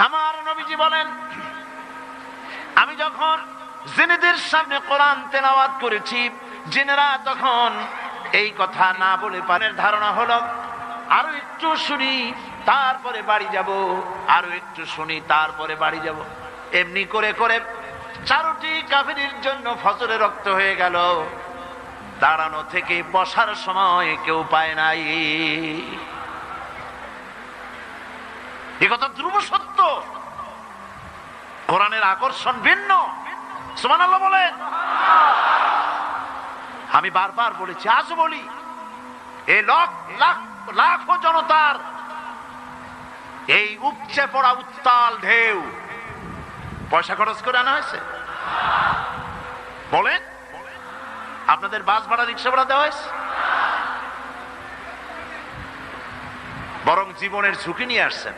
আমার নবীজি বলেন, আমি যখন জিনেদের সামনে কোরআন তেলাওয়াত করেছি, জিনেরা তখন এই কথা না বলে পানের ধারণা হলো আরো একটু শুনি তারপরে বাড়ি যাব, আরো একটু শুনি তারপরে বাড়ি যাব। এমনি করে করে 4টি কাফিরের জন্য ফজরে রক্ত হয়ে গেল। দাঁড়ানো থেকে বসার সময় কেউ পায় নাই। এ কথা ধ্রুব সত্য। কোরআনের আকর্ষণ ভিন্ন। সুবহানাল্লাহ বলেন। আমি বারবার বলেছি, আজ বলি, এই লাখো জনতার এই উপচে পড়া উত্তাল ঢেউ পয়সা খরচ করে আনা হয়েছে? বলেন, আপনাদের বাস ভাড়া, রিক্সা ভাড়া দেওয়া হয়েছে? বরং জীবনের ঝুঁকি নিয়ে আসছেন,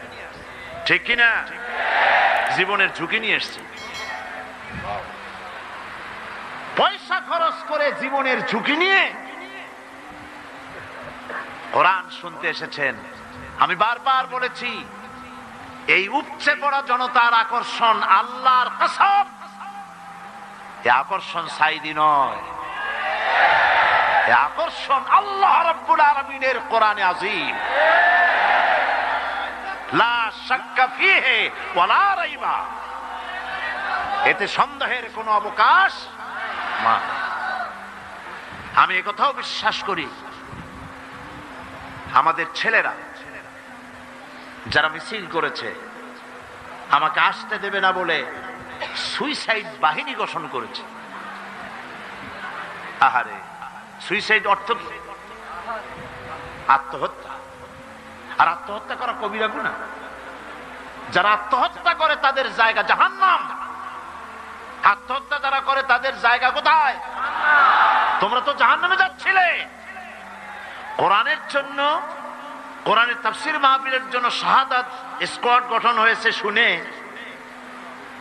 ঠিক কিনা? জীবনের ঝুঁকি নিয়ে এসছেন, পয়সা খরচ করে জীবনের ঝুঁকি নিয়ে কোরআন শুনতে এসেছেন। আমি বারবার বলেছি, এই উপচে পড়া জনতার আকর্ষণ আল্লাহর কসম, এই আকর্ষণ সাইদি নয়, এই আকর্ষণ আল্লাহ রাব্বুল আলামিনের কোরআনে আযীম। লা শাক্কা ফীহি ওয়ালা রাইবা, এতে সন্দেহের কোনো অবকাশ না। আমি একথাও বিশ্বাস করি, আমাদের ছেলেরা যারা মিছিল করেছে, আমাকে আসতে দেবে না বলে সুইসাইড বাহিনী গঠন করেছে। আহারে, সুইসাইড অর্থ কি? আত্মহত্যা। আর আত্মহত্যা করা কবিরা গুনাহ। যারা আত্মহত্যা করে তাদের জায়গা জাহান্নাম। আত্মহত্যা যারা করে তাদের জায়গা কোথায়? তোমরা তো জাহান্নামে যাচ্ছিলে। কোরআনের জন্য, কোরআনের তাফসীর মাহফিলের জন্য শাহাদাত স্কোয়াড গঠন হয়েছে শুনে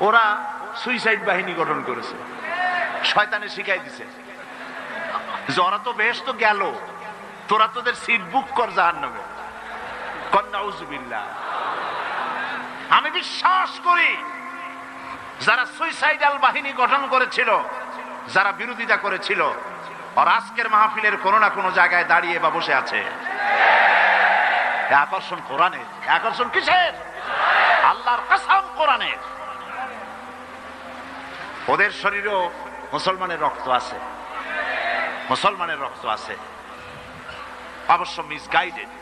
ওরা সুইসাইড বাহিনী গঠন করেছে। শয়তানে শিখাই দিছে যে ওরা তো বেহেশতে গেল, তোরা তোদের সিট বুক কর জাহান্নামে। নাউযুবিল্লাহ। আমি বিশ্বাস করি যারা সুইসাইডাল বাহিনী গঠন করেছিল, যারা বিরোধিতা করেছিল, আর আজকের মাহফিলের কোনো না কোনো জায়গায় দাঁড়িয়ে বা বসে আছে। আকর্ষণ কোরআনের। আকর্ষণ কিসের? আল্লাহর কসম কোরআনের। ওদের শরীরেও মুসলমানের রক্ত আছে, মুসলমানের রক্ত আছে, অবশ্য মিসগাইডেড।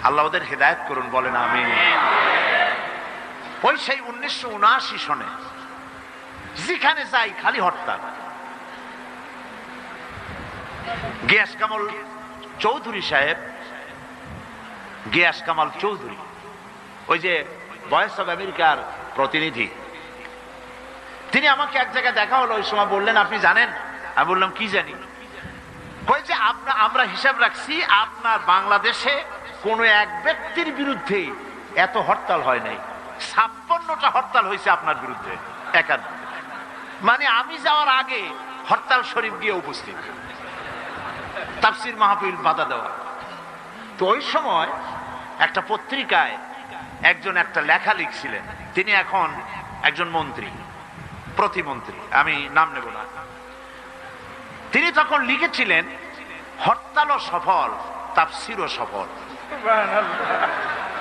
আল্লাহ ওদের হেদায়েত করুন, বলেন আমিন। ওই সেই 1979 সনে যেখানে যাই খালি হরতাল। গিয়াস কামাল চৌধুরী সাহেব, গিয়াস কামাল চৌধুরী, ওই যে ভয়েস অফ আমেরিকার প্রতিনিধি, তিনি আমাকে এক জায়গায় দেখা হলো। ওই সময় বললেন, আপনি জানেন? আমি বললাম, কি জানি? কই যে আমরা হিসাব রাখছি আপনার বাংলাদেশে কোন এক ব্যক্তির বিরুদ্ধে এত হরতাল হয় নাই। 56টা হরতাল হয়েছে আপনার বিরুদ্ধে একান্ত। মানে আমি যাওয়ার আগে হরতাল শরীফ গিয়ে উপস্থিত, তাফসীর মাহফিল বাধা দেওয়া। তো ওই সময় একটা পত্রিকায় একজন একটা লেখা লিখছিলেন, তিনি এখন একজন মন্ত্রী, প্রতিমন্ত্রী, আমি নাম নেব না। তিনি তখন লিখেছিলেন, হরতালও সফল, তাফসীরও সফল।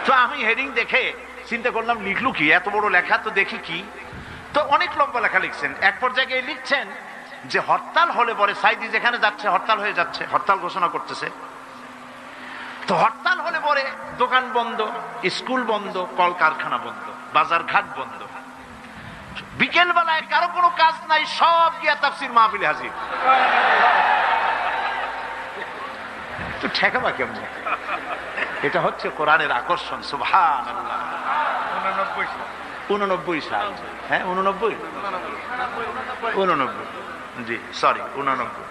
তো আমি হেডিং দেখে চিন্তা করলাম, লিখলু কি? এত বড় লেখা, তো দেখি কি। তো অনেক লম্বা লেখা লিখছেন। এক পর্যায়ে লিখছেন যে হরতাল হলে পরে সাইদি যেখানে যাচ্ছে হরতাল হয়ে যাচ্ছে, হরতাল ঘোষণা করতেছে। তো হরতাল হলে পরে দোকান বন্ধ, স্কুল বন্ধ, কলকারখানা বন্ধ, বাজার ঘাট বন্ধ। বিকেল বেলায় কারো কোনো কাজ নাই, সব গিয়া তাফসীর মাহফিলে হাজির। তো ঠেকাবা কেমন? এটা হচ্ছে কোরআনের আকর্ষণ। সুবহানাল্লাহ। 89 সাল, হ্যাঁ 89, জি সরি 89।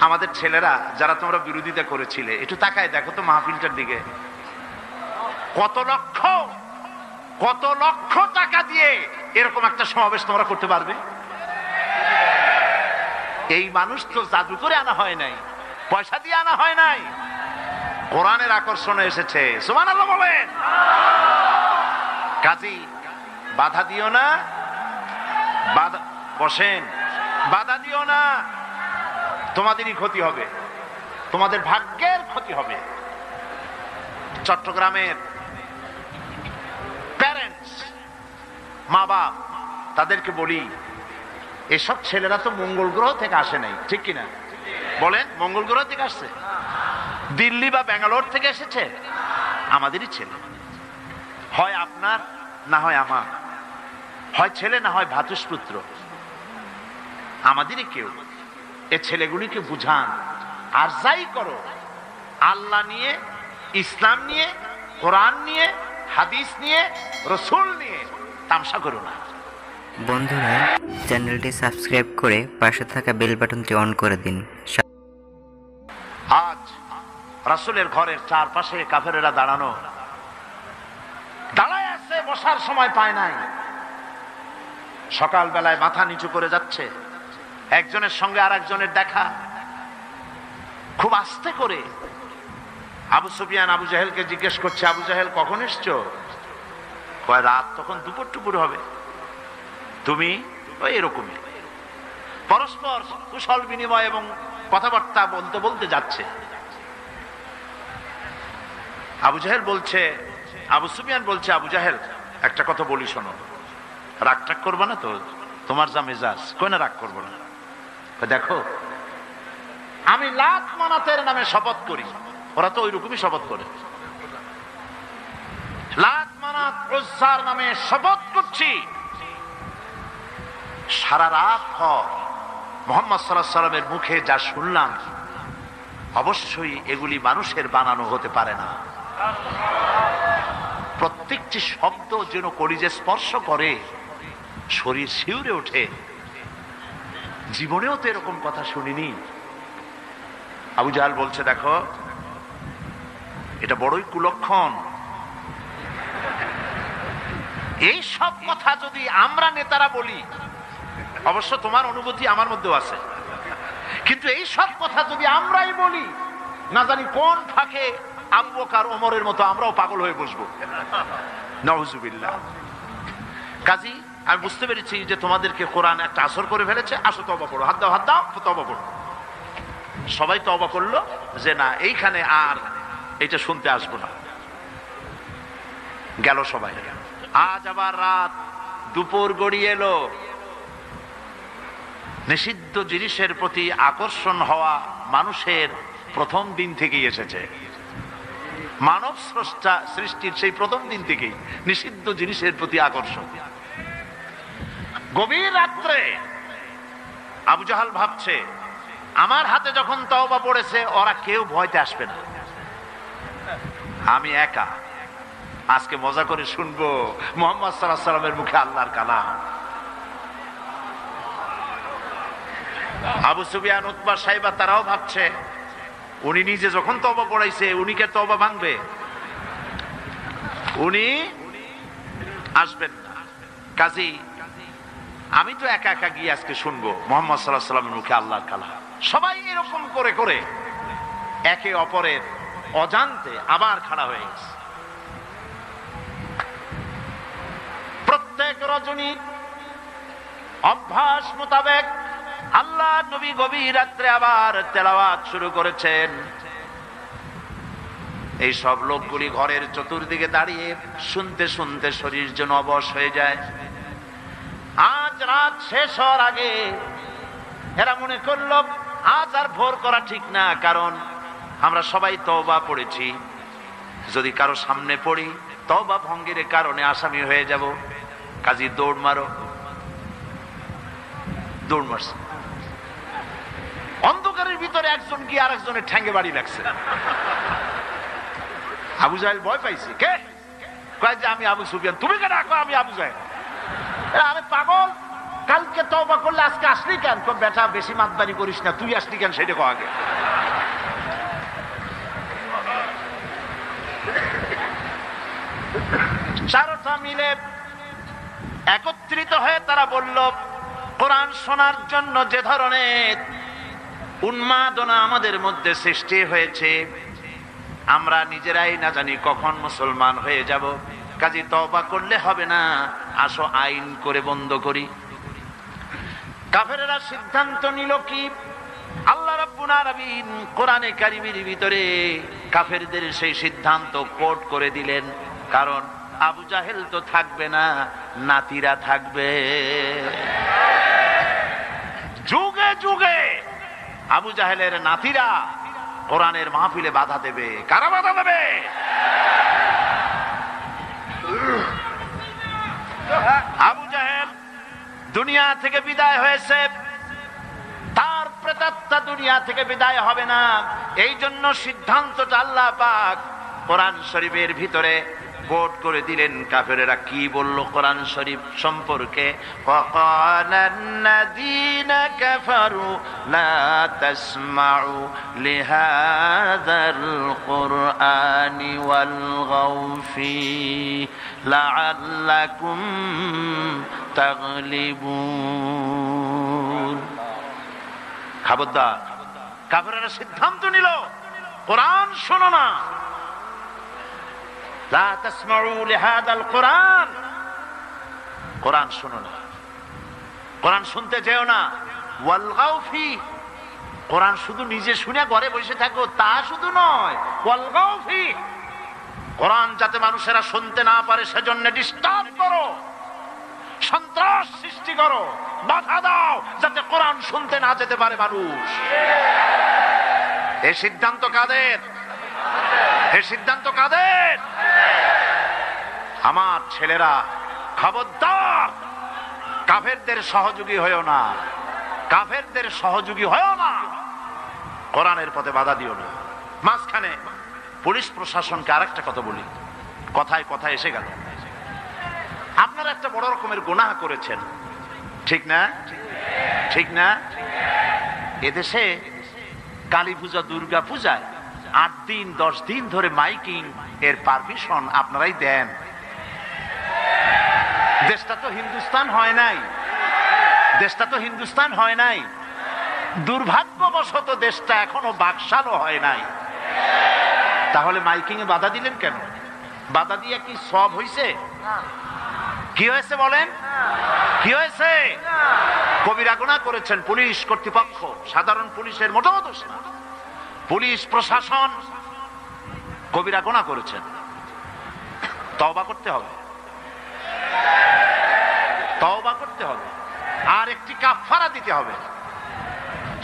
আমাদের ছেলেরা যারা তোমরা বিরোধিতা করেছিলে, একটু তাকায় দেখো তো মাহফিলটার দিকে। কত লক্ষ টাকা দিয়ে এরকম একটা সমাবেশ তোমরা করতে পারবে? এই মানুষ তো জাদু করে আনা হয় নাই, পয়সা দিয়ে আনা হয় নাই। কোরআনের আকর্ষণে এসেছে। সুবহানাল্লাহ বলেন। কাজী বাধা দিও না, বাধা বসেন, বাধা দিও না, তোমাদেরই ক্ষতি হবে, তোমাদের ভাগ্যের ক্ষতি হবে। চট্টগ্রামের প্যারেন্টস, মা বাপ, তাদেরকে বলি, এসব ছেলেরা তো মঙ্গল গ্রহ থেকে আসে নাই, ঠিক কিনা বলেন? মঙ্গল গ্রহ থেকে আসছে? দিল্লি বা ব্যাঙ্গালোর থেকে এসেছে? আমাদেরই ছেলে, হয় আপনার না হয় আমার, হয় ছেলে না হয় ভ্রাতুষ্পুত্র, আমাদেরই কেউ। এ ছেলেগুলিকে বুঝান, আর যাই করো আল্লাহ নিয়ে, ইসলাম নিয়ে, কোরআন নিয়ে, হাদিস নিয়ে, রসুল নিয়ে তামসা করো না। বন্ধুরা, চ্যানেলটি সাবস্ক্রাইব করে পাশে থাকা বেল বাটনটি অন করে দিন। আজ রাসূলের ঘরের চারপাশে কাফেরেরা দাঁড়ানো, দাঁড়ায় আছে, বসার সময় পায় নাই। সকাল বেলায় মাথা নিচু করে যাচ্ছে, একজনের সঙ্গে আর একজনের দেখা, খুব আস্তে করে। আবু সুফিয়ান আবু জাহেলকে জিজ্ঞেস করছে, আবু জাহেল কখন এসছো? কয় রাত তখন দুপুর টুপুর হবে। তুমি? ওই এরকমই। পরস্পর কুশল বিনিময় এবং কথাবার্তা বলতে বলতে যাচ্ছে। আবু জাহেল বলছে, আবু সুফিয়ান বলছে, আবু জাহেল একটা কথা বলি শোনো, রাগ টাগ করবা না তো? তোমার যা মেজাজ। কই না রাগ করবো না। দেখো, আমি লাত মানাতের নামে শপথ করি। ওরা তো ওইরকমই শপথ করে। লাত মানাত উজ্জার নামে শপথ করছি, সারা রাত ভর মুহাম্মদ সাল্লাল্লাহু আলাইহি সাল্লামের মুখে যা শুনলাম, অবশ্যই এগুলি মানুষের বানানো হতে পারে না। প্রত্যেকটি শব্দ যেন কলিজে স্পর্শ করে, শরীর শিউরে ওঠে। জীবনেও তো এরকম কথা শুনিনি। আবু জাহেল বলছে, দেখো এটা বড়ই কুলক্ষণ। এই সব কথা যদি আমরা নেতারা বলি, অবশ্য তোমার অনুভূতি আমার মধ্যেও আছে, কিন্তু এই সব কথা যদি আমরাই বলি, না জানি কোন ফাঁকে আবু বকর ওমরের মতো আমরাও পাগল হয়ে বসবো। নাউজুবিল্লাহ। কাজী আমি বুঝতে পেরেছি যে তোমাদেরকে কোরআন একটা আসর করে ফেলেছে। আসো তওবা করো, হাত দাও, হাত দাও, তওবা করো। সবাই তওবা করলো যে না, এইখানে আর এটা শুনতে আসবো না। গেল সবাই। আজ আবার রাত, দুপুর গড়িয়ে এলো। নিষিদ্ধ জিনিসের প্রতি আকর্ষণ হওয়া মানুষের প্রথম দিন থেকেই এসেছে। মানব স্রষ্টা সৃষ্টির সেই প্রথম দিন থেকেই নিষিদ্ধ জিনিসের প্রতি আকর্ষণ। গভীর রাত্রে আবু জাহাল ভাবছে, আমার হাতে যখন তওবা পড়েছে, ওরা কেউ ভয়তে আসবে না, আমি একা আজকে মজা করে শুনবো মুহাম্মদ সাল্লাল্লাহু আলাইহি সাল্লামের মুখে আল্লাহর কালাম। আবু সুফিয়ান, উতবা, সাইবা তারাও ভাবছে, উনি নিজে যখন তওবা পড়াইছে, উনি কে তওবা ভাঙবে? উনি আসবেন না। কাজী আমি তো একা একা গিয়ে আজকে শুনবো মুহাম্মদ সাল্লাল্লাহু আলাইহি সাল্লামের মুখে আল্লাহর কালাম। সবাই এরকম করে করে একে অপরের অজান্তে আবার খাড়া হয়ে গেছে। প্রত্যেক রজনী অভ্যাস মোতাবেক আল্লাহ নবী গভীর রাত্রে আবার তেলাওয়াত শুরু করেছেন। এই সব লোকগুলি ঘরের চতুর্দিকে দাঁড়িয়ে শুনতে শুনতে শরীর যেন অবশ হয়ে যায়। আজ রাত শেষ হওয়ার আগে এরা মনে করল আজ আর ভোর করা ঠিক না, কারণ আমরা সবাই তওবা পড়েছি। যদি কারো সামনে পড়ি, তওবা ভঙ্গের কারণে আসামি হয়ে যাব। কাজী দৌড় মারো। দৌড় মারছে। অন্ধকারের ভিতরে একজন গিয়ে আর একজনের ঠ্যাঙ্গে বাড়ি লাগছে। আবু জাহেল ভয় পাইছে। কে? কয় যে আমি আবু সুফিয়ান। তুমি কে ডাকো? আমি আবু জাহেল। আরে পাগল, কালকে তওবা করলে আজকে আসলি কেন? বেটা বেশি মাতবারি করিস না, তুই আসলি কেন সেটা কো আগে। চারটা মিলে একত্রিত হয়ে তারা বলল, কোরআন শোনার জন্য যে ধরনের উন্মাদনা আমাদের মধ্যে সৃষ্টি হয়েছে, আমরা নিজেরাই না জানি কখন মুসলমান হয়ে যাব। কাজে তওবা করলে হবে না, আসো আইন করে বন্ধ করি। কাফেরেরা সিদ্ধান্ত নিল কি? আল্লাহ রাব্বুল আলামিন কোরআনে কারীমের ভিতরে কাফেরদের সেই সিদ্ধান্ত কোট করে দিলেন। কারণ আবু জাহেল তো থাকবে না, নাতিরা থাকবে। যুগে যুগে আবু জাহেলের নাতিরা কোরআনের মাহফিলে বাধা দেবে। কারা বাধা দেবে? আবু জাহেল দুনিয়া থেকে বিদায় হয়েছে, তার প্রেতাত্মা দুনিয়া থেকে বিদায় হবে না। এই জন্য সিদ্ধান্তটা আল্লাহ পাক কোরআন শরীফের ভিতরে কোট করে দিলেন। কাফেরেরা কি বলল কোরআন শরীফ সম্পর্কে? ওয়াকালান্নাযীনা কাফারু লা তাসমাউ লিহাযাল কুরআনি ওয়ালগাউ ফীহি লাআল্লাকুম তাগলিবুন। খবরদার, কাফেরেরা সিদ্ধান্ত নিল কোরআন শোনো না, লা তাসমাউ লিহাযাল কুরআন, কোরআন শোনো না, কোরআন শুনতে যেও না। ওয়ালগাউ ফি, কোরআন শুধু নিজে শুনে ঘরে বসে থাকো তা শুধু নয়, ওয়ালগাউ ফি, কোরআন যাতে মানুষেরা শুনতে না পারে সেজন্য ডিস্টার্ব করো, সন্ত্রাস সৃষ্টি করো, বাধা দাও যাতে কোরআন শুনতে না যেতে পারে মানুষ। এই সিদ্ধান্ত কাদের? এই সিদ্ধান্ত কাদের? আমার ছেলেরা খবরদার, কাফেরদের সহযোগী হয়েও না, কাফেরদের সহযোগী হয়েও না, কোরআনের পথে বাধা দিও না। মাঝখানে পুলিশ প্রশাসনকে আরেকটা কথা বলি, কথায় কথায় এসে গেল। আপনারা একটা বড় রকমের গুনাহ করেছেন, ঠিক না? ঠিক না? এদেশে কালী পূজা, দুর্গা পূজায় 8 দিন 10 দিন ধরে মাইকিং এর পারমিশন আপনারাই দেন। দেশটা তো হিন্দুস্তান হয় নাই, দেশটা তো হিন্দুস্তান হয় নাই। দুর্ভাগ্যবশত দেশটা এখনো বাকশালও হয় নাই। তাহলে মাইকিং এ বাধা দিলেন কেন? বাধা দিয়ে কি সব হইছে? কি হয়েছে বলেন? কি হয়েছে? কবিরা গুনাহ করেছেন পুলিশ কর্তৃপক্ষ, সাধারণ পুলিশের মোটেও দোষ না। পুলিশ প্রশাসন কবিরা গুনাহ করেছেন, তওবা করতে হবে, তওবা করতে হবে, আর একটি কাফারা দিতে হবে।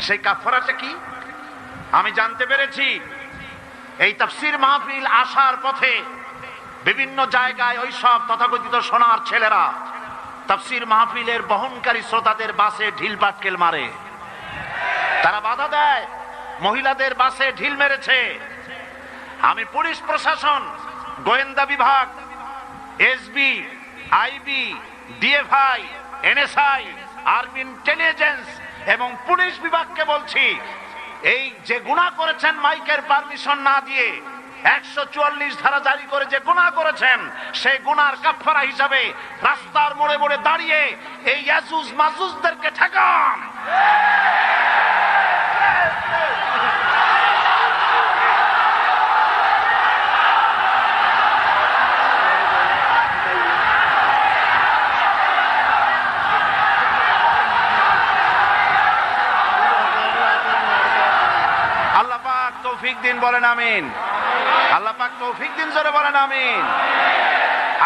সেই কাফারাটা কি? আমি জানতে পেরেছি এই তাফসীর মাহফিল আসার পথে বিভিন্ন জায়গায় ওই সব তথাকথিত সোনার ছেলেরা তাফসীর মাহফিলের বহনকারী শ্রোতাদের বাসে ঢিল পাটকেল মারে, তারা বাধা দেয়, মহিলাদের বাসে ঢিল মেরেছে। আমি পুলিশ প্রশাসন, গোয়েন্দা বিভাগ, SB, IB, DFI, NSI, army intelligence এবং পুলিশ বিভাগকে বলছি, এই যে গুনাহ করেছেন মাইকের পারমিশন না দিয়ে 144 ধারা জারি করে যে গুনাহ করেছেন, সেই গুনার কাফারা হিসাবে রাস্তার মোড়ে মোড়ে দাঁড়িয়ে এই ইয়াজুজ মাজুজদেরকে ঠেকান। আল্লাহ পাক তৌফিক দিন, বলেন আমিন। আল্লাহ পাক তৌফিক দিন, জোরে বলেন আমিন।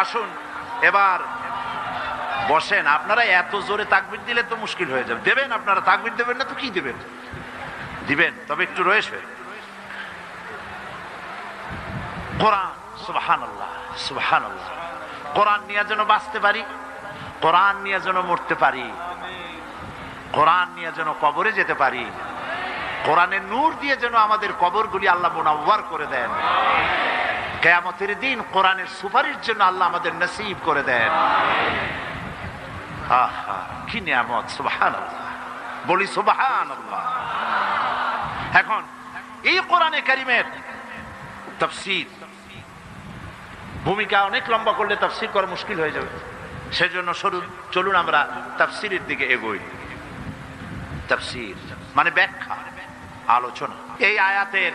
আসুন এবার বসেন। আপনারা এত জোরে তাকবীর দিলে তো মুশকিল হয়ে যাবে। দেবেন আপনারা তাকবীর, দেবেন না তো কি দেবেন? দিবেন, তবে একটু রয়েছে। কোরআন, সুবহানাল্লাহ সুবহানাল্লাহ। কোরআন নিয়ে যেন বাঁচতে পারি, কোরআন নিয়ে যেন মরতে পারি, কোরআন নিয়ে যেন কবরে যেতে পারি, কোরআনের নূর দিয়ে যেন আমাদের কবরগুলি আল্লাহ মুনাওয়ার করে দেন, কিয়ামতের দিন কোরআনের সুপারিশ জন্য আল্লাহ আমাদের নসিব করে দেন। আহা কি নিয়ামত, সুবহানাল্লাহ, বলি সুবহানাল্লাহ। এখন এই কোরআনে কারীমের তাফসীর ভূমিকা অনেক লম্বা করলে তাফসীর করা মুশকিল হয়ে যাবে। সেজন্য চলুন আমরা তাফসীরের দিকে এগোই। তাফসীর মানে ব্যাখ্যা, আলোচনা। এই আয়াতের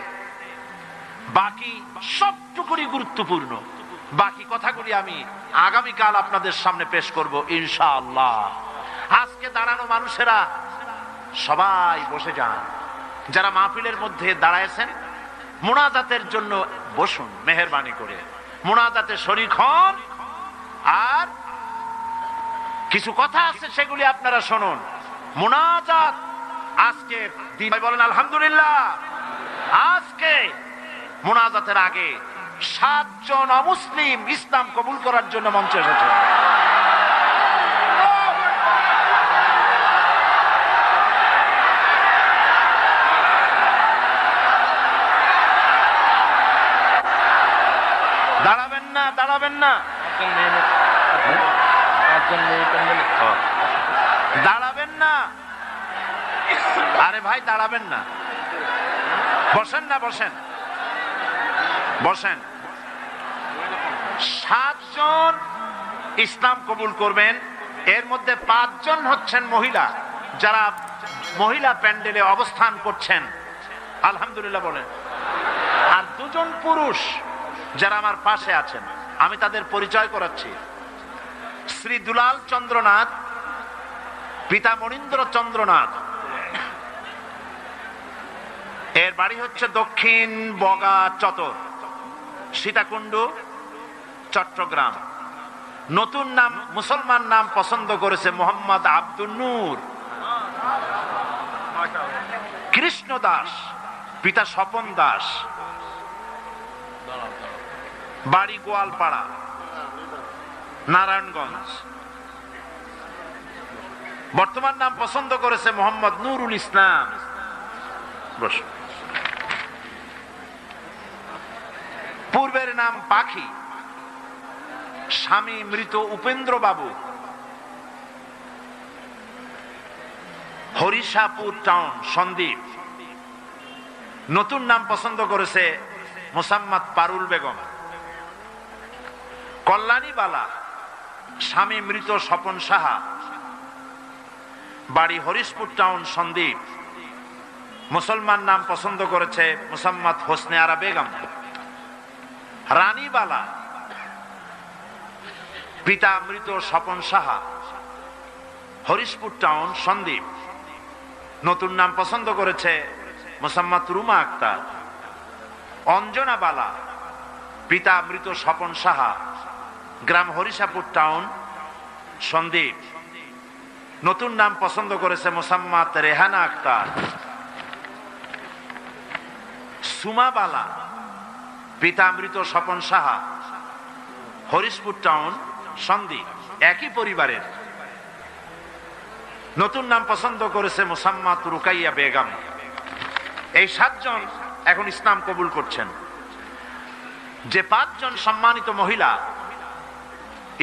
বাকি সবটুকুই গুরুত্বপূর্ণ। বাকি কথাগুলি আমি আগামীকাল আপনাদের সামনে পেশ করব ইনশাআল্লাহ। আজকে দাঁড়ানো মানুষেরা সবাই বসে যান। যারা মাহফিলের মধ্যে দাঁড়ায়ছেন, মুনাজাতের জন্য বসুন, মেহেরবানি করে মুনাজাতে শরীক হন। আর কিছু কথা আছে সেগুলি আপনারা শুনুন। মুনাজাত আজকে দিন, বলেন আলহামদুলিল্লাহ। আজকে মুনাজাতের আগে 7 জন অমুসলিম ইসলাম কবুল করার জন্য মঞ্চে এসেছে। দাঁড়াবেন না, দাঁড়াবেন না, দাঁড়াবেন না। আরে ভাই দাঁড়াবেন না, বসেন না, বসেন বসেন। 7 জন ইসলাম কবুল করবেন। এর মধ্যে 5 জন হচ্ছেন মহিলা, যারা মহিলা প্যান্ডেলে অবস্থান করছেন, আলহামদুলিল্লাহ বলেন। আর 2 জন পুরুষ যারা আমার পাশে আছেন, আমি তাদের পরিচয় করাচ্ছি। শ্রী দুলাল চন্দ্রনাথ, পিতা মনীন্দ্র চন্দ্রনাথ। এর বাড়ি হচ্ছে দক্ষিণ বগা চতর, সীতাকুণ্ড, চট্টগ্রাম। নতুন নাম, মুসলমান নাম পছন্দ করেছে মোহাম্মদ আব্দুল নূর। কৃষ্ণ দাস, পিতা স্বপন দাস, বাড়ি গোয়ালপাড়া, নারায়ণগঞ্জ। বর্তমান নাম পছন্দ করেছে মোহাম্মদ নুরুল ইসলাম। পূর্বের নাম পাখি, স্বামী মৃত উপেন্দ্র বাবু, হরিশাপুর টাউন, সন্দ্বীপ। নতুন নাম পছন্দ করেছে মোসাম্মদ পারুল বেগম। কল্যাণী বালা, স্বামী মৃত স্বপন সাহা, বাড়ি হরিশপুর টাউন, সন্দ্বীপ। মুসলমান নাম পছন্দ করেছে মোসাম্মদ হোসনে আরা বেগম। রানীবালা, পিতা মৃত স্বপন সাহা, হরিশপুর টাউন, সন্দ্বীপ। নতুন নাম পছন্দ করেছে মোসাম্মদ রুমা আক্তার। অঞ্জনা বালা, পিতা মৃত স্বপন সাহা, গ্রাম হরিশাপুর টাউন, সন্দ্বীপ। নতুন নাম পছন্দ করেছে মোসাম্মদ রেহানা আক্তার। সুমা বালা, পিতা মৃত স্বপন সাহা, হরিশপুর টাউন, সন্দ্বীপ, একই পরিবারের। নতুন নাম পছন্দ করেছে মোসাম্মদ রুকাইয়া বেগম। এই 7 জন এখন ইসলাম কবুল করছেন। যে 5 জন সম্মানিত মহিলা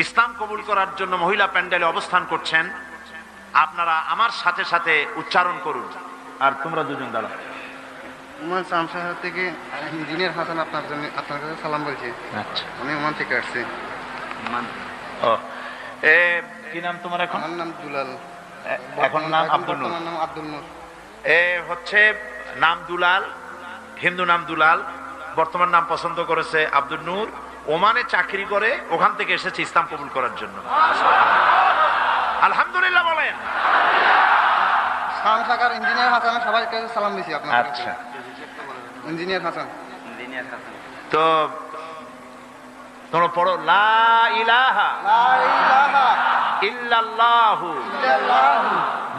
ইসলাম কবুল করার জন্য মহিলা প্যান্ডেলে অবস্থান করছেন, আপনারা আমার সাথে সাথে উচ্চারণ করুন। আর তোমরা 2 জন দাঁড়াও। ওমান শামশাহার থেকে ইঞ্জিনিয়ার হাসান আপনার জন্য, আপনার কাছে সালাম বলছি। আচ্ছা, আমি ওমান থেকে আসছি। কি নাম তোমার? এখন আমার নাম দুলাল। এখন নাম আব্দুল নূর। নাম আব্দুল নূর। হচ্ছে নাম দুলাল, হিন্দু নাম দুলাল। বর্তমান নাম পছন্দ করেছে আব্দুল নূর। ওমানে চাকরি করে, ওখান থেকে এসেছে ইসলাম কবুল করার জন্য। আলহামদুলিল্লাহ বলেন। শামশাকার ইঞ্জিনিয়ার হাসান, সবাইকে সালাম দিছি আপনার। আচ্ছা, ইঞ্জিনিয়ার হাসান। তো তোমরা পড়ো লা ইলাহা ইল্লাল্লাহু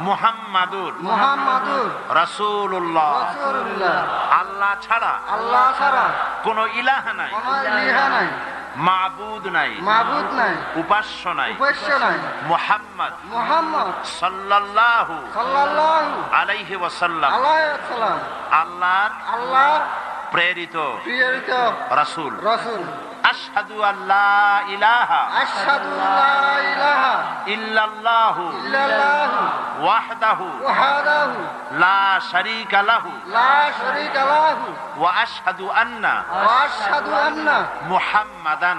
মুহাম্মাদুর রাসূলুল্লাহ। আল্লাহ ছাড়া কোনো ইলাহা নাই, মাবুদ নাই, উপাস্য নাই, মুহাম্মদ সাল্লাল্লাহু আলাইহি ওয়াসাল্লাম আল্লাহর প্রেরিত রাসূল। আশহাদু আল্লা ইলাহা ইল্লাল্লাহু ওয়াহদাহু লা শারীকা লাহু ওয়া আশহাদু আন্না মুহাম্মাদান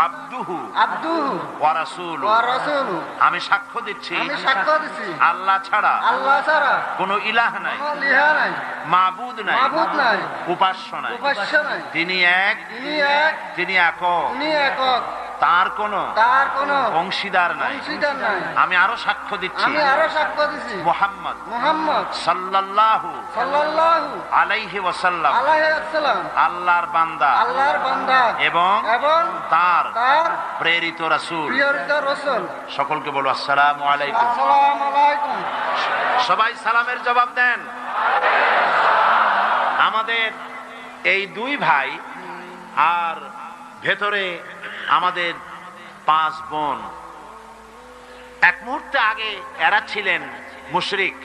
আবদুহু ওয়া রাসূলুহু। আমি সাক্ষ্য দিচ্ছি আল্লাহ ছাড়া কোনো ইলাহ নাই, মাবুদ নাই, মাবুদ নাই, উপাস্য নাই, উপাস্য নাই, তিনি এক, তিনি এক, তিনি একক, তিনি একক, তার কোনো অংশীদার নাই। আমি আরো সাক্ষ্য দিচ্ছি, মুহাম্মদ সাল্লাল্লাহু আলাইহি ওয়াসাল্লাম আল্লাহর বান্দা এবং তার প্রেরিত রাসূল। সকলকে বলো আসসালামু আলাইকুম। সবাই সালামের জবাব দেন। আমাদের এই দুই ভাই আর ভেতরে আমাদের 5 বোন। এক মুহূর্তে আগে এরা ছিলেন মুশরিক,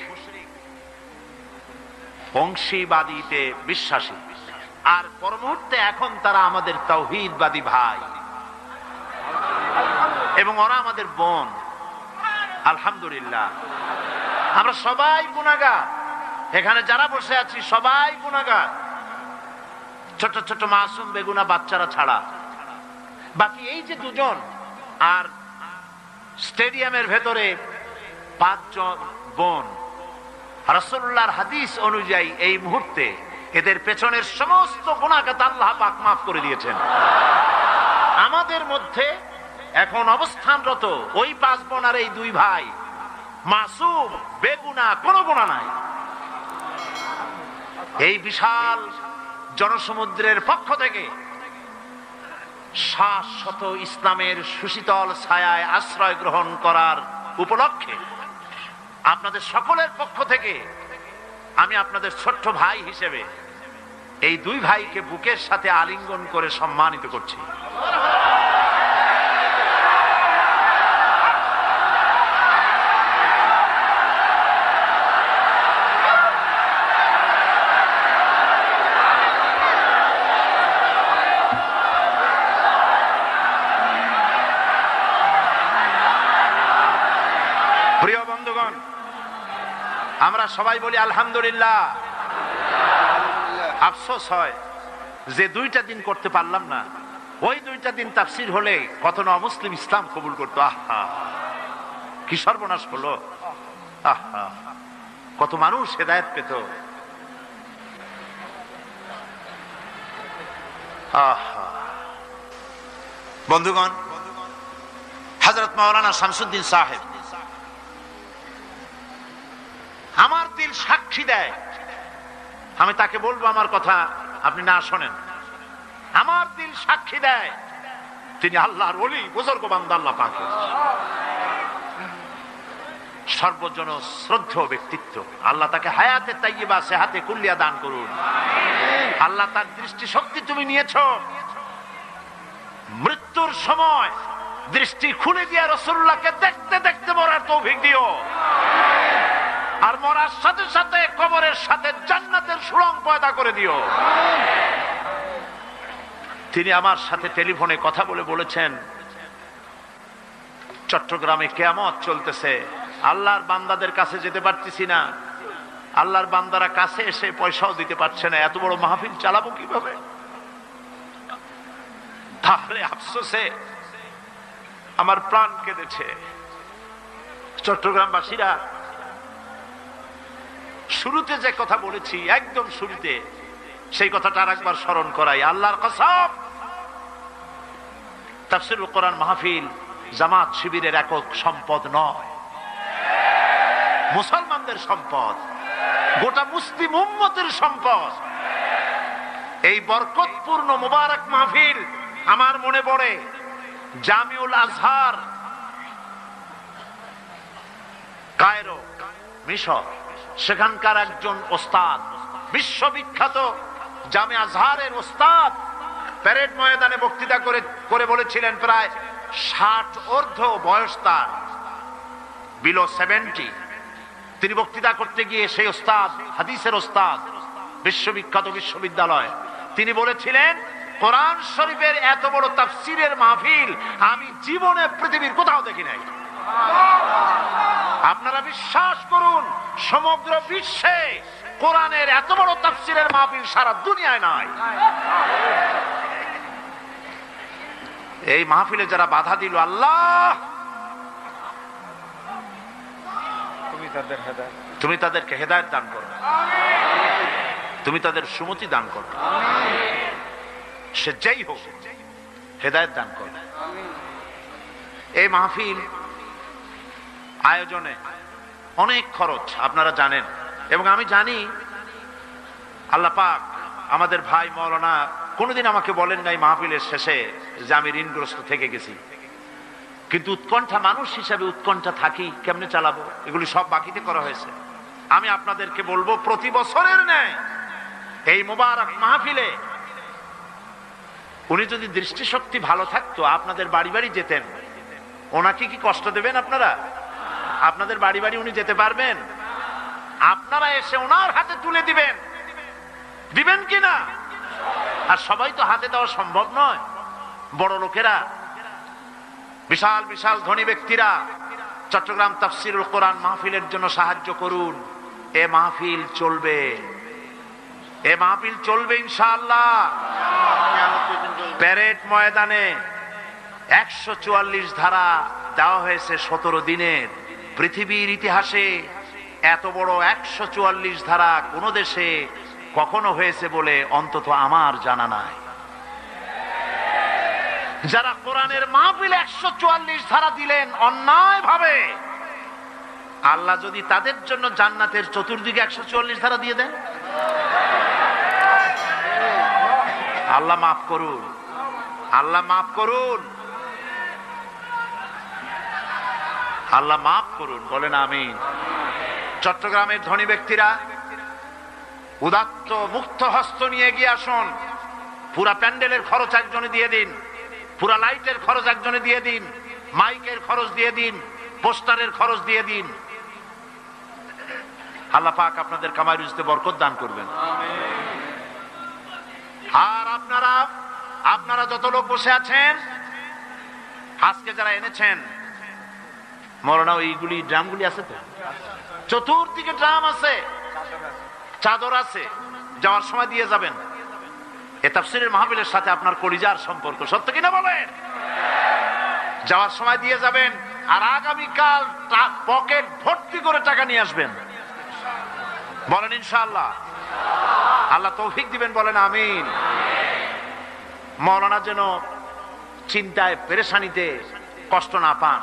অংশীবাদীতে বিশ্বাসী, আর পর মুহূর্তে এখন তারা আমাদের তাওহীদবাদী ভাই এবং ওরা আমাদের বোন। আলহামদুলিল্লাহ, আমরা সবাই গুনাহগার। এখানে যারা বসে আছি সবাই গুনাহগার, ছোট ছোট মাসুম বেগুনা বাচ্চারা ছাড়া। বাকি এই যে দুজন, আর স্টেডিয়ামের ভেতরে 5 জন বোন। রাসূলুল্লাহর হাদিস অনুযায়ী এই মুহূর্তে এদের পেছনের সমস্ত গুনাহকে আল্লাহ পাক মাফ করে দিয়েছেন। আমাদের মধ্যে এখন অবস্থানরত ওই 5 বোন আর এই 2 ভাই মাসুম, বেগুনা, কোনো গুনাহ নাই। এই বিশাল জনসমুদ্রের পক্ষ থেকে শাশ্বত ইসলামের সুশীতল ছায়ায় আশ্রয় গ্রহণ করার উপলক্ষে আপনাদের সকলের পক্ষ থেকে আমি আপনাদের ছোট্ট ভাই হিসেবে এই 2 ভাইকে বুকের সাথে আলিঙ্গন করে সম্মানিত করছি। প্রিয় বন্ধুগণ, আমরা সবাই বলি আলহামদুলিল্লাহ। আফসোস হয় যে 2টা দিন করতে পারলাম না। ওই 2টা দিন তাফসীর হলে কত না মুসলিম ইসলাম কবুল করতো। আহা, কি সর্বনাশ হলো! আহা, কত মানুষ হেদায়েত পেত। আহা, বন্ধুগণ, হযরত মাওলানা শামসুদ্দিন সাহেব, আমার দিল সাক্ষী দেয়। আমি তাকে বলবো আমার কথা আপনি না শোনেন। আমার দিল সাক্ষী দেয় তিনি আল্লাহর ওলি, বুজুর্গ বান্দা আল্লাহ পাকের সর্বজন শ্রদ্ধেয় ব্যক্তিত্ব। আল্লাহ তাকে হায়াতে তাইয়্যিবা, সেহাতে কুল্লিয়া দান করুন। আল্লাহ তার দৃষ্টি শক্তি তুমি নিয়েছো, মৃত্যুর সময় দৃষ্টি খুলে দিয়ে রাসূলুল্লাহকে দেখতে দেখতে মরার তৌফিক দিও। আর মরার সাথে সাথে কবরের সাথে জান্নাতের সুড়ঙ্গ পয়দা করে দিও। তিনি আমার সাথে টেলিফোনে কথা বলে বলেছেন, চট্টগ্রামে কিয়ামত চলতেছে, আল্লাহর বান্দাদের কাছে যেতে পারতেছি না, আল্লাহর বান্দারা কাছে এসে পয়সাও দিতে পারছে না, এত বড় মাহফিল চালাবো কিভাবে? তাহলে আফসোসে আমার প্রাণ কেঁদেছে। চট্টগ্রামবাসীরা, শুরুতে যে কথা বলেছি, একদম শুরুতে সেই কথাটা আরেকবার স্মরণ করাই। আল্লাহর কসম, তাফসীরুল কোরআন মাহফিল জামাত শিবিরের একক সম্পদ নয়, মুসলমানদের সম্পদ, গোটা মুসলিম উম্মতের সম্পদ। এই বরকতপূর্ণ মুবারক মাহফিল আমার মনে পড়ে জামিউল আজহার, কায়রো, মিশর। সেখানকার একজন ওস্তাদ, বিশ্ববিখ্যাত জামে আজহারের ওস্তাদ, প্যারেড ময়দানে বক্তৃতা করে বলেছিলেন, প্রায় 60 ঊর্ধ্ব বয়স তার, বিলো 70। তিনি বক্তৃতা করতে গিয়ে সেই ওস্তাদ, হাদিসের ওস্তাদ, বিশ্ববিখ্যাত বিশ্ববিদ্যালয়, তিনি বলেছিলেন, কোরআন শরীফের এত বড় তাফসীরের মাহফিল আমি জীবনে পৃথিবীর কোথাও দেখি নাই। আপনারা বিশ্বাস করুন, সমগ্র বিশ্বে কোরআনের এত বড় তাফসীরের মাহফিল সারা দুনিয়ায় নাই। এই মাহফিলে যারা বাধা দিল, আল্লাহ তুমি তাদেরকে হেদায়েত দান করো। তুমি তাদের সুমতি দান করো, সে যেই হোক হেদায়েত দান করো। এই মাহফিল আয়োজনে অনেক খরচ আপনারা জানেন, এবং আমি জানি আল্লাহ পাক আমাদের ভাই মাওলানা কোনোদিন আমাকে বলেন নাই মাহফিলের শেষে যে আমি ঋণগ্রস্ত থেকে গেছি, কিন্তু উৎকণ্ঠা মানুষ হিসাবে উৎকণ্ঠা থাকি, কেমনে চালাবো, এগুলি সব বাকিতে করা হয়েছে। আমি আপনাদেরকে বলবো প্রতি বছরের ন্যায় এই মোবারক মাহফিলে উনি যদি দৃষ্টিশক্তি ভালো থাকতো আপনাদের বাড়ি বাড়ি যেতেন, ওনাকে কি কষ্ট দেবেন আপনারা? আপনাদের বাড়ি বাড়ি উনি যেতে পারবেন? আপনারা এসে ওনার হাতে তুলে দিবেন, দিবেন কি না? আর সবাই তো হাতে দেওয়া সম্ভব নয়। বড় লোকেরা, বিশাল বিশাল ধনী ব্যক্তিরা চট্টগ্রাম তাফসীরুল কোরআন মাহফিলের জন্য সাহায্য করুন। এ মাহফিল চলবে, এ মাহফিল চলবে ইনশাআল্লাহ। প্যারেড ময়দানে 144 ধারা দেওয়া হয়েছে 17 দিনের। পৃথিবীর ইতিহাসে এত বড় 144 ধারা কোন দেশে কখনো হয়েছে বলে অন্তত আমার জানা নাই। যারা কোরআনের মাহফিল 144 ধারা দিলেন অন্যায় ভাবে, আল্লাহ যদি তাদের জন্য জান্নাতের চতুর্দিকে 144 ধারা দিয়ে দেন, আল্লাহ মাফ করুন, আল্লাহ মাফ করুন, আল্লাহ মাফ করুন, বলেন আমিন। চট্টগ্রামের ধনী ব্যক্তিরা উদাত্ত মুক্ত হস্ত নিয়ে এগিয়ে আসুন। পুরা প্যান্ডেলের খরচ একজনে দিয়ে দিন, পুরা লাইটের খরচ একজনে দিয়ে দিন, মাইকের খরচ দিয়ে দিন, পোস্টারের খরচ দিয়ে দিন। আল্লাহ পাক আপনাদের কামাই রুজিতে বরকত দান করবেন। আর আপনারা যত লোক বসে আছেন, আজকে যারা এনেছেন মৌলানা, ওইগুলি ড্রামগুলি আছে তো, চতুর্দিকে ড্রাম আছে, চাদর আছে, যাওয়ার সময় দিয়ে যাবেন। এ তাফসীরের মাহফিলের সাথে আপনার কলিজার সম্পর্ক, সত্য কিনা বলেন? যাওয়ার সময় দিয়ে যাবেন, আর আগামীকাল পকেট ভর্তি করে টাকা নিয়ে আসবেন, বলেন ইনশাআল্লাহ। আল্লাহ তৌফিক দিবেন, বলেন আমিন। মাওলানা যেন চিন্তায় পেরেশানিতে কষ্ট না পান,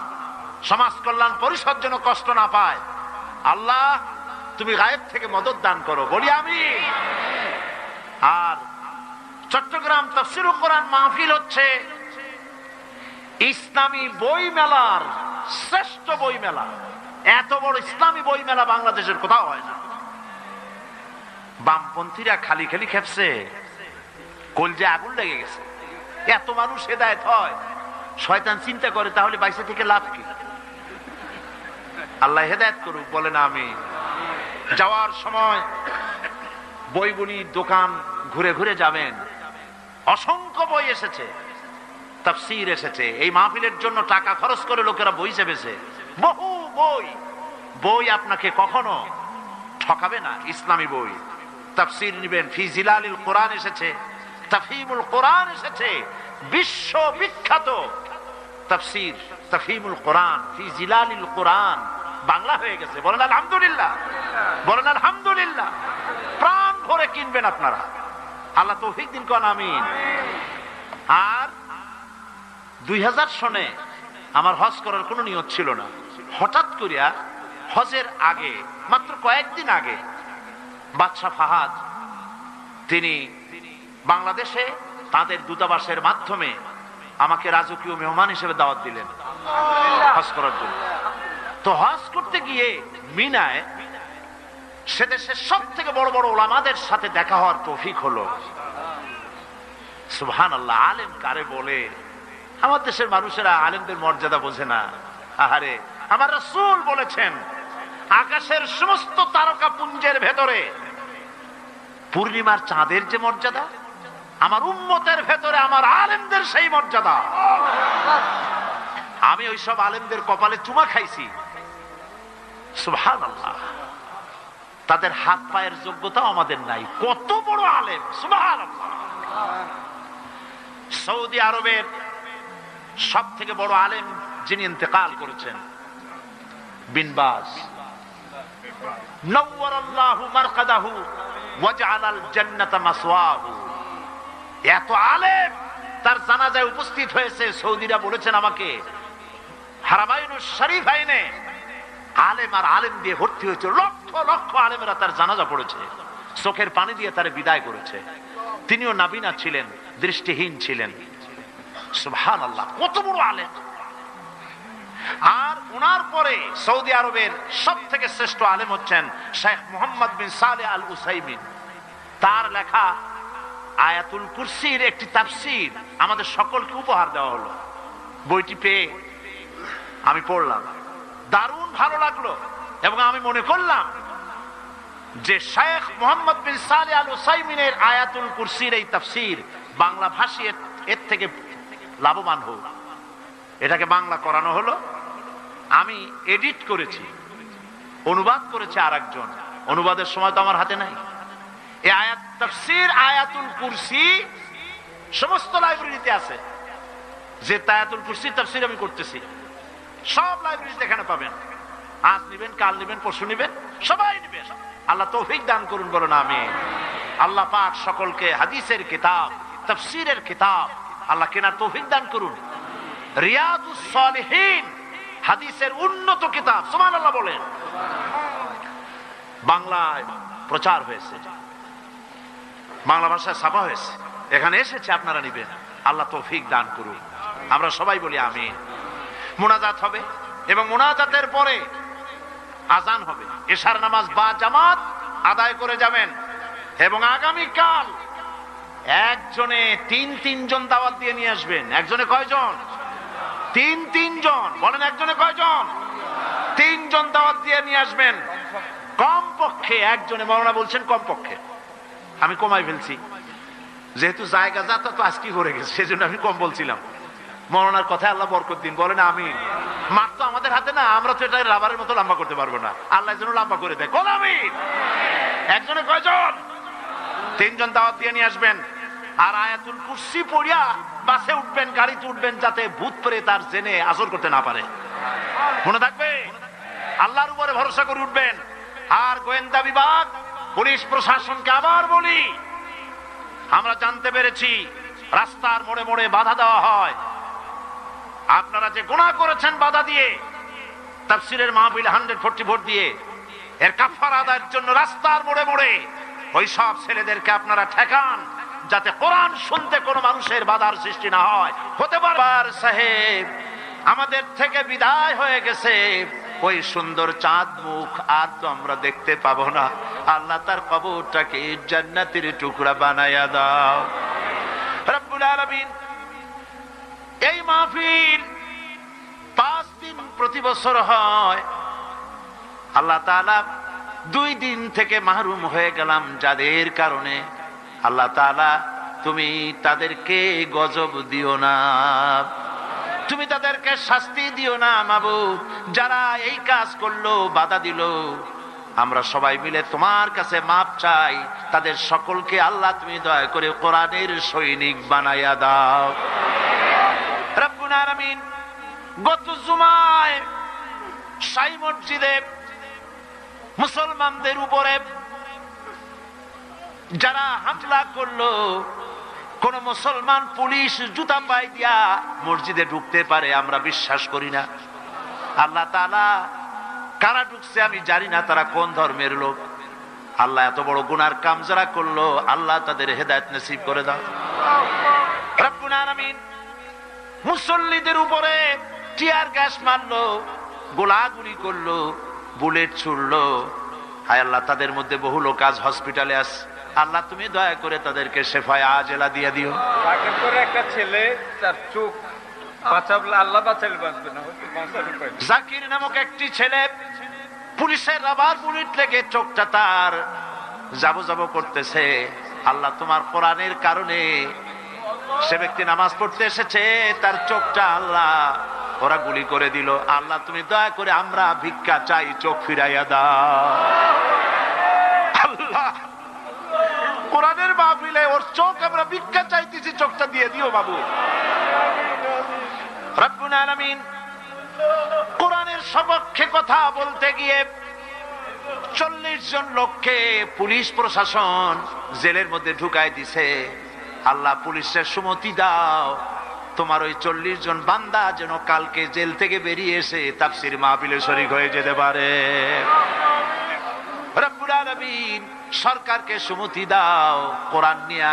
সমাজ কল্যাণ পরিষদ যেন কষ্ট না পায়। আল্লাহ তুমি গায়েব থেকে মদত দান করো, বলি আমিন। আর চট্টগ্রাম তাফসীরুল কোরআন মাহফিল হচ্ছে ইসলামী বই মেলার শ্রেষ্ঠ বই মেলা। এত বড় ইসলামী বই মেলা বাংলাদেশের কোথাও হয় না। বামপন্থীরা খালি খালি খেপছে, কলজে আগুন লেগে গেছে। এত মানুষ হেদায়েত হয়, শয়তান চিন্তা করে তাহলে বাইসে থেকে লাভ কি? আল্লাহ হেদায়েত করুক, বলেন আমিন। যাওয়ার সময় বইগুলি দোকান ঘুরে ঘুরে যাবেন। অসংখ্য বই এসেছে, তাফসীর এসেছে। এই মাহফিলের জন্য টাকা খরচ করে লোকেরা বই চেপেছে, বহু বই। বই আপনাকে কখনো ঠকাবে না, ইসলামী বই। তাফসীর নিবেন, ফি জিলালিল কোরআন এসেছে, তাফহিমুল কোরআন এসেছে, বিশ্ব বিখ্যাত তাফসীর তাফহিমুল কোরআন ফি জিলালিল কোরআন বাংলা হয়ে গেছে। বলেন আলহামদুলিল্লাহ, বলেন আলহামদুলিল্লাহ। প্রাণ ভরে কিনবেন আপনারা, আল্লাহ তৌফিক দিন, কোন আমিন। আর 2000 সনে আমার হজ করার কোনো নিয়ত ছিল না। হঠাৎ করিয়া হজের আগে, মাত্র কয়েকদিন আগে, বাদশাহ ফাহাদ তিনি বাংলাদেশে তাদের দূতাবাসের মাধ্যমে আমাকে রাজকীয় মেহমান হিসেবে দাওয়াত দিলেন হজ করার জন্য। তো হজ করতে গিয়ে মিনায় সে দেশের সব থেকে বড় বড় ওলামাদের সাথে দেখা হওয়ার তৌফিক হলো। সুবহানাল্লাহ। আলেম কারে বলে? আমার দেশের মানুষেরা আলেমদের মর্যাদা বোঝে না। আহারে, আমার রাসূল বলেছেন আকাশের সমস্ত তারকা পুঞ্জের ভেতরে পূর্ণিমার চাঁদের যে মর্যাদা, আমার উম্মতের ভেতরে আমার আলেমদের সেই মর্যাদা। আমি ওইসব আলেমদের কপালে চুমা খাইছি। সুবহানাল্লাহ। তাদের হাত পায়ের যোগ্যতাও আমাদের নাই। কত বড় আলেম! সুবহানাল্লাহ। সৌদি আরবের সব থেকে বড় আলেম যিনি ইন্তেকাল করেছেন, বিন বাজ, নওয়ারাল্লাহু মারকাদাহু, ওয়াজআলাল জান্নাতা মাসওয়াহু। এত আলেম তার জানাজায় উপস্থিত হয়েছে। সৌদিরা বলেছেন আমাকে, হারামাইনুশ শরীফাইনে আলেম আর আলেম দিয়ে ভর্তি হয়েছে, লক্ষ লক্ষ আলেমেরা তার জানাজা পড়েছে, চোখের পানি দিয়ে তারে বিদায় করেছে। তিনিও নাবিনা ছিলেন, দৃষ্টিহীন ছিলেন। সুবহানাল্লাহ, কত বড় আলেম। আর ওনার পরে সৌদি আরবের সব থেকে শ্রেষ্ঠ আলেম হচ্ছেন শেখ মুহাম্মদ বিন সালেহ আল উসাইমিন। তার লেখা আয়াতুল কুরসির একটি তাফসীর আমাদের সকলকে উপহার দেওয়া হলো। বইটি পেয়ে আমি পড়লাম, দারুণ ভালো লাগলো। এবং আমি মনে করলাম যে শেখ মুহাম্মদ বিন সালেহ আল উসাইমিনের আয়াতুল কুরসির এই তাফসীর বাংলা ভাষী এর থেকে লাভবান হোক। এটাকে বাংলা করানো হলো, আমি এডিট করেছি, অনুবাদ করেছে আরেকজন। অনুবাদের সময় তো আমার হাতে নাই। এই আয়াত তাফসীর আয়াতুল কুরসি সমস্ত লাইব্রেরিতে আছে। যে আয়াতুল কুরসি তাফসীর আমি করতেছি, সব লাইব্রেরিতে এখানে পাবেন। আজ নিবেন, কাল নিবেন, পরশু নিবেন, সবাই নিবেন। আল্লাহ তৌফিক দান করুন, বলুন আমিন। আল্লাহ পাক সকলকে হাদিসের কিতাব, তাফসীরের কিতাব আল্লাহ কেনার তৌফিক দান করুন। রিয়াদুস সালিহিন হাদিসের উন্নত কিতাব, সুবহানাল্লাহ বলেন, বাংলায় প্রচার হয়েছে, বাংলা ভাষায় ছাপা হয়েছে, এখানে এসেছে, আপনারা নিবেন। আল্লাহ তৌফিক দান করুন। আমরা সবাই বলি আমিন। মুনাজাত হবে এবং মুনাজাতের পরে আজান হবে। এশার নামাজ বা জামাত আদায় করে যাবেন। এবং আগামীকাল একজনে তিন জন দাওয়াত দিয়ে নিয়ে আসবেন। একজনে কয়জন? তিন জন। বলেন একজনে কয়জন? 3 জন দাওয়াত দিয়ে নিয়ে আসবেন। কমপক্ষে একজনে, মাওলানা বলছেন কমপক্ষে, আমি কমাই ফেলছি যেহেতু জায়গা যাতা তো আজকে করে গেছে, সেজন্য আমি কম বলছিলাম। মাওলানার কথা আল্লাহ বরকত দিন, বলেন আমিন। মাঠ তো আমাদের হাতে না, আমরা তো এটা রাবারের মতো লম্বা করতে পারবো না, আল্লাহ যেন লম্বা করে দেয়। বল আমিন। একজনে কয়জন? 3 জন দাওয়াত দিয়ে নিয়ে আসবেন। আর আয়াতুল কুরসি পড়িয়া বাসে উঠবেন, গাড়িতে উঠবেন, যাতে ভূত প্রেত তার জেনে আসর করতে না পারে। মনে থাকবে, আল্লাহর উপরে ভরসা করে উঠবেন। আর গোয়েন্দা বিভাগ, পুলিশ প্রশাসনকে আবার বলি, আমরা জানতে পেরেছি রাস্তার মোড়ে মোড়ে বাধা দেওয়া হয়। আপনারা যে গুনাহ করেছেন বাধা দিয়ে, তাফসীরের মাহফিল 144 দিয়ে, এর কাফারা আদায়ের জন্য রাস্তার মোড়ে মোড়ে ওই সব ছেলেদেরকে আপনারা ঠেকান, যাতে কোরআন শুনতে কোনো মানুষের বাধার সৃষ্টি না হয়। হতে পারে সাহেব আমাদের থেকে বিদায় হয়ে গেছে, ওই সুন্দর চাঁদ মুখ আর তো আমরা দেখতে পাবো না। আল্লাহ তার কবরটাকে জান্নাতের টুকরা বানায়া দাও রব্বুল আলামিন। এই মাহফিল 5 দিন প্রতি বছর হয়। আল্লাহ তাআলা 2 দিন থেকে মাহরুম হয়ে গেলাম, যাদের কারণে আল্লাহ তাআলা তুমি তাদেরকে গজব দিও না, তুমি তাদেরকে শাস্তি দিও না মাবুদ। যারা এই কাজ করলো, বাধা দিল, আমরা সবাই মিলে তোমার কাছে মাপ চাই। তাদের সকলকে আল্লাহ তুমি দয়া করে কোরআনের সৈনিক বানায়া দাও রব্বুল আলামিন। গত জুমায় শাহী মসজিদে মুসলমানদের উপরে যারা হামলা করলো, কোন মুসলমান পুলিশ জুতা পায়ে দিয়া মসজিদে ঢুকতে পারে আমরা বিশ্বাস করি না। আল্লাহ তাআলা কারা ঢুকছে আমি জানি না, তারা কোন ধর্মের লোক। আল্লাহ এত বড় গুনার কাম যারা করলো, আল্লাহ তাদের হেদায়েত নসিব করে দাও রব্বুল আলামিন। মুসল্লিদের উপরে টিয়ার গ্যাস মারলো, গোলাগুলি করলো, বুলেট ছুড়লো। হায় আল্লাহ, তাদের মধ্যে বহু লোক আজ হসপিটালে আছে। আল্লাহ তুমি দয়া করে তাদেরকে শেফায়ে আজেলা দিয়ে দিও। একটা ছেলে তার চোখ বাঁচাবলে আল্লাহ বাঁচালে বাঁচবে না। জাকির নামক একটি ছেলে, পুলিশের রাবার বুলেট লেগে চোখটা তার যাবো যাবো করতেছে। আল্লাহ তোমার কোরআনের কারণে সে ব্যক্তি নামাজ পড়তে এসেছে, তার চোখটা আল্লাহ ওরা গুলি করে দিল। আল্লাহ তুমি দয়া করে, আমরা ভিক্ষা চাই, চোখ ফিরাইয়া দাও আল্লাহ। কোরআনের মাহফিলে ওর চোখ আমরা ভিক্ষা চাইতেছি, চোখটা দিয়ে দিও বাবু রব্বুল আলামিন। কোরআনের সপক্ষে কথা বলতে গিয়ে 40 জন লোককে পুলিশ প্রশাসন জেলের মধ্যে ঢুকাই দিছে। আল্লাহ পুলিশের সুমতি দাও, তোমার ওই 40 জন বান্দা যেন কালকে জেল থেকে বেরিয়ে এসে তাফসীর মাহফিলে শরীক হয়ে যেতে পারে। রব্বুল আলামিন সরকারকে সুমতি দাও, কোরআন নিয়ে,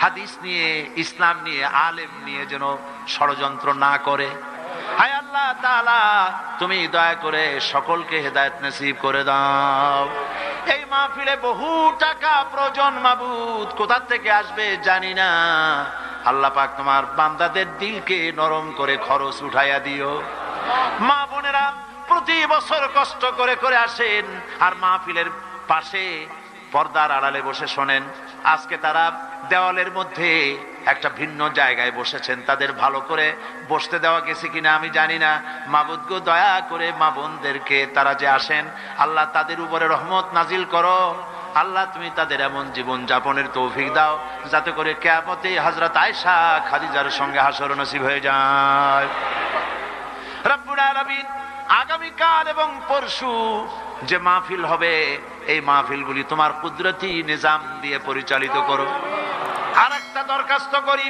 হাদিস নিয়ে, ইসলাম নিয়ে, আলেম নিয়ে যেন ষড়যন্ত্র না করে। হায় আল্লাহ তাআলা, তুমি দয়া করে সকলকে হেদায়েত নসিব করে দাও। এই মাহফিলে বহু টাকা প্রয়োজন মাবুদ, কোথা থেকে আসবে জানি না। আল্লাহ পাক তোমার বান্দাদের দিলকে নরম করে খরচ উঠাইয়া দিও। মা বোনেরা প্রতি বছর কষ্ট করে করে আসেন আর মাহফিলের পাশে পর্দার আড়ালে বসে শোনেন। আজকে তারা দেওয়ালের মধ্যে একটা ভিন্ন জায়গায় বসেছেন, তাদের ভালো করে বসতে দেওয়া গেছে কিনা আমি জানি না। মাবুদ গো, দয়া করে মা বোনদেরকে, তারা যে আসেন আল্লাহ তাদের উপরে রহমত নাজিল করো। আল্লাহ তুমি তাদের এমন জীবন যাপনের তৌফিক দাও যাতে করে কিয়ামতে হযরত আয়েশা খাদিজার সঙ্গে হাসর নসিব হয়ে যায়। রব্বুল আলামিন আগামীকাল এবং পরশু যে মাহফিল হবে, এই মাহফিলগুলি তোমার কুদরতি নিজাম দিয়ে পরিচালিত করো। আর একটা দরখাস্ত করি,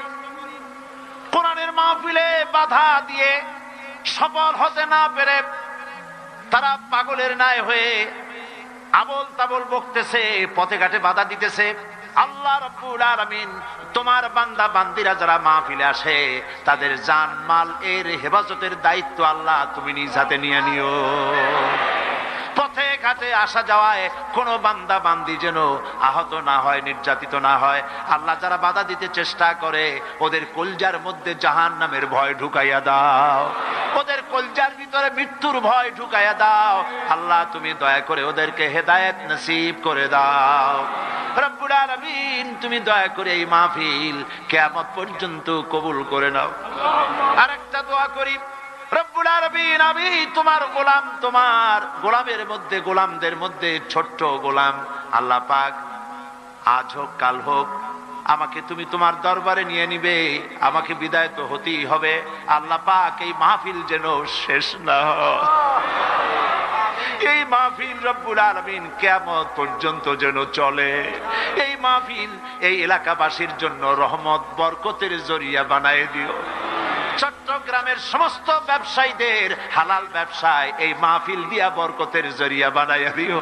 কোরআনের মাহফিলে বাধা দিয়ে সফল হতে না পেরে তারা পাগলের ন্যায় হয়ে আবল তাবল বকতেছে, পথে ঘাটে বাধা দিতেছে। আল্লাহ রাব্বুল আলামিন তোমার বান্দা বান্দিরা যারা মাহফিলে আসে তাদের জান মাল এর হেফাজতের দায়িত্ব আল্লাহ তুমি নিজ হাতে নিয়ে নিও। পথে ঘাটে আসা যাওয়ায় কোনো বান্দা বান্দি যেন আহত না হয়, নির্যাতিত না হয়। আল্লাহ যারা বাধা দিতে চেষ্টা করে ওদের কলজার মধ্যে জাহান্নামের ভয় ঢুকাইয়া দাও, ওদের কলজার ভিতরে মৃত্যুর ভয় ঢুকাইয়া দাও। আল্লাহ তুমি দয়া করে ওদেরকে হেদায়েত নসিব করে দাও। রব্বুল আলামিন তুমি দয়া করে এই মাহফিল কিয়ামত পর্যন্ত কবুল করে নাও। আরেকটা দোয়া করি, রব্বুল আলামিন আমি তোমার গোলাম, তোমার গোলামের মধ্যে, গোলামদের মধ্যে ছোট্ট গোলাম। আল্লাহ পাক আজ হোক কাল হোক আমাকে তুমি তোমার দরবারে নিয়ে নিবে, আমাকে বিদায় তো হতেই হবে। আল্লাহ পাক এই মাহফিল যেন শেষ না হয়, এই মাহফিল রব্বুল আলামিন কিয়ামত পর্যন্ত যেন চলে। এই মাহফিল এই এলাকাবাসীর জন্য রহমত বরকতের জরিয়া বানায় দিও। চট্টগ্রামের সমস্ত ব্যবসায়ীদের হালাল ব্যবসায় এই মাহফিল দিয়া বরকতের জরিয়া বানাইয়া দিও।